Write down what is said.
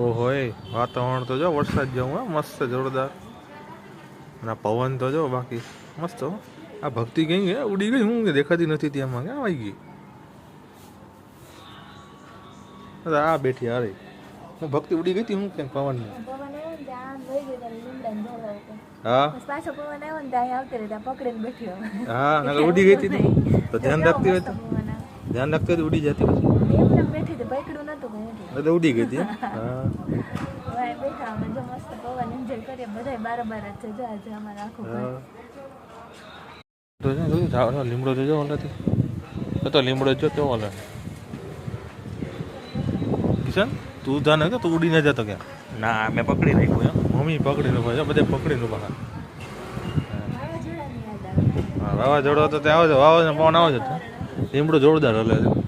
ઓહો વાતાવરણ તો જો વરસાદ જેવું હે મસ્ત જોરદાર અને પવન તો જો બાકી મસ્ત હો આ ભક્તિ કઈ હે ઉડી ગઈ હું કે દેખાતી નથી ત્યાંમાં ક્યાં આવી ગઈ આ બેઠી આ રહી હું ભક્તિ ઉડી ગઈ હતી હું કેમ પવન હા હા નકર ઉડી ગઈ હતી તો ધ્યાન રાખતી હોય તો ધ્યાન રાખતી હોય ઉડી જતી પછી ઉડી ગઈ હતી હા લીમડો જોજો ઓલાથી તો લીમડો જો કેવો ઓલા કિશન તું જાને કે તું ઉડી ન જતો ક્યાં ના મેં પકડી રાખ્યું એમ મમ્મી પકડીને ભાઈ બધે પકડીને બહાર હા વાવાઝોડો તો ત્યાં આવે છે વાવાઝોડા પવન આવે છે લીમડો જોરદાર હલે છે